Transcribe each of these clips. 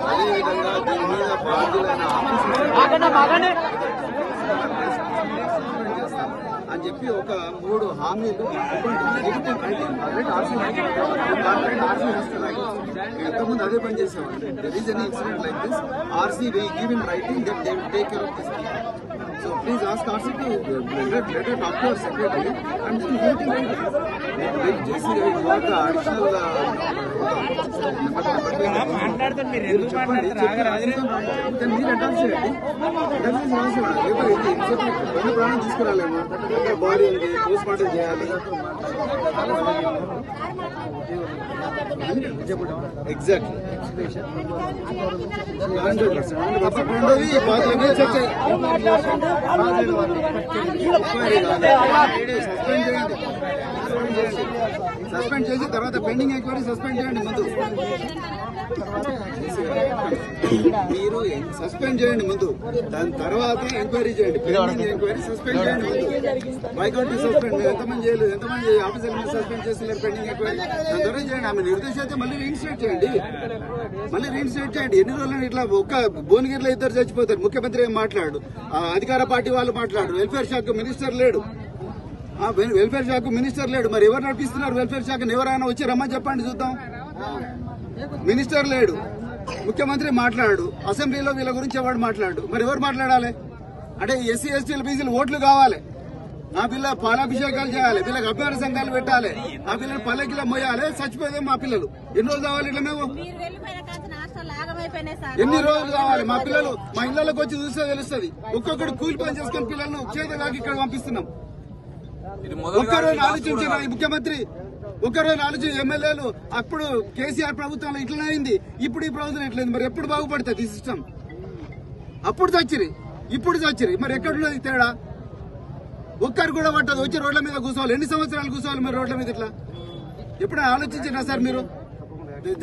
అదేవిధంగా దీని మీద బాధ్యులైన అని చెప్పి ఒక 3 హామీలు ఎంతమంది అదే పని చేసేవాళ్ళు. There is any incident like this, RC will give in writing that they will take care of this. So please ask RC to let her talk to our secretary and then give it in writing. JC got the additional then మీరు attach చేయండి. ప్రాణం తీసుకురాలేము, body ఉంది, post mortem చేయాలి. Exactly suspend చేసి తర్వాత pending enquiry suspend చేయండి. ముందు మీరు సస్పెండ్ చేయండి, ముందు దాని తర్వాత ఎంక్వైరీ చేయండి. పెండింగ్ ఎంక్వైరీ సస్పెండ్ చేయండి ముందు. వైకౌంట్ సస్పెండ్ ఎంతమంది చేయలేదు, ఎంతమంది ఆఫీసర్లు సస్పెండ్ చేస్తున్నారు పెండింగ్ ఎంక్వైరీ, దాని తర్వాత చేయండి. ఆమె నిర్దేశం అయితే మళ్ళీ రీఇన్స్టేట్ చేయండి, మళ్ళీ రీఇన్స్టేట్ చేయండి. ఎన్ని రోజులు ఇట్లా ఒక్క భువనగిరిలో 2 చచ్చిపోతారు, ముఖ్యమంత్రి ఏం మాట్లాడు, అధికార పార్టీ వాళ్ళు మాట్లాడు, వెల్ఫేర్ శాఖ మినిస్టర్ లేడు, వెల్ఫేర్ శాఖ మినిస్టర్ లేడు. మరి ఎవరు నడిపిస్తున్నారు వెల్ఫేర్ శాఖను? ఎవరైనా వచ్చి రమ్మని చెప్పండి చూద్దాం. మినిస్టర్ లేడు, ముఖ్యమంత్రి మాట్లాడు, అసెంబ్లీలో వీళ్ళ గురించి ఎవరు మాట్లాడు. మరి ఎవరు మాట్లాడాలి? అంటే ఎస్సీ ఎస్టీల బీసీలు ఓట్లు కావాలి, ఆ పిల్ల పాలాభిషేకాలు చేయాలి, వీళ్ళకి అభ్యార సంఘాలు పెట్టాలి, ఆ పిల్లలు పల్లెకిలో మోయాలి. చచ్చిపోతే మా పిల్లలు ఎన్ని రోజులు కావాలి? ఇట్లా మేము ఎన్ని రోజులు కావాలి? మా పిల్లలు మా ఇళ్లలోకి వచ్చి చూస్తే తెలుస్తుంది. ఒక్కొక్కటి కూలి పని చేసుకుని పిల్లలను చేతగాకి ఇక్కడ పంపిస్తున్నాం. ఒక్కరోజు ఆలోచించిన ముఖ్యమంత్రి, ఒక్కరోజు ఆలోచించి ఎమ్మెల్యేలు అప్పుడు కేసీఆర్ ప్రభుత్వంలో ఇట్లనే అయింది, ఇప్పుడు ఈ ప్రభుత్వం ఎట్లయింది? మరి ఎప్పుడు బాగుపడుతుంది ఈ సిస్టమ్? అప్పుడు చచ్చిరి, ఇప్పుడు చచ్చిరి, మరి ఎక్కడున్నది తేడా? ఒక్కరు కూడా పట్టదు, వచ్చి రోడ్ల మీద కూర్చోవాలి. ఎన్ని సంవత్సరాలు కూర్చోవాలి మరి రోడ్ల మీద? ఇట్లా ఎప్పుడైనా ఆలోచించినా సార్ మీరు?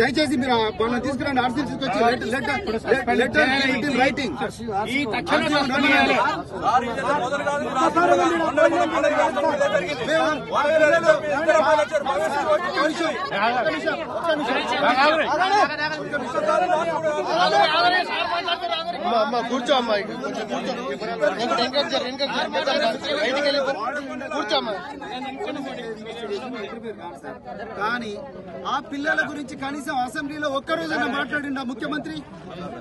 దయచేసి మీరు వాళ్ళని తీసుకురండి, ఆర్సీ తీసుకొచ్చి లెటర్ రైటింగ్. కూర్చో అమ్మా, కూర్చోమ్మా. కానీ ఆ పిల్లల గురించి కనీసం అసెంబ్లీలో ఒక్కరోజైనా మాట్లాడిండా ముఖ్యమంత్రి?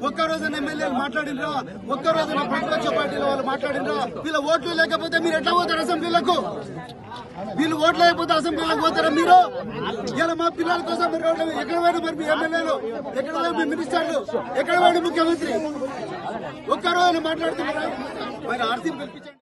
ఒక్కరోజైనా ఎమ్మెల్యేలు మాట్లాడిండ్రా? ఒక్కరోజైనా ప్రతిపక్ష పార్టీల వాళ్ళు మాట్లాడిండ్రా? వీళ్ళ ఓట్లు లేకపోతే మీరు ఎట్లా పోతారు అసెంబ్లీలకు? వీళ్ళు ఓట్లు లేకపోతే అసెంబ్లీలకు పోతారా మీరు? ఇలా మా పిల్లల కోసం మీరు ఎక్కడ పోయినా మరి మీ ఎమ్మెల్యేలు, ఎక్కడ పోయినా మీ మినిస్టర్లు, ఎక్కడ పోయినా ముఖ్యమంత్రి? ఒక్కరోజు మాట్లాడుతున్నారు. మరి ఆర్సీ కల్పించండి.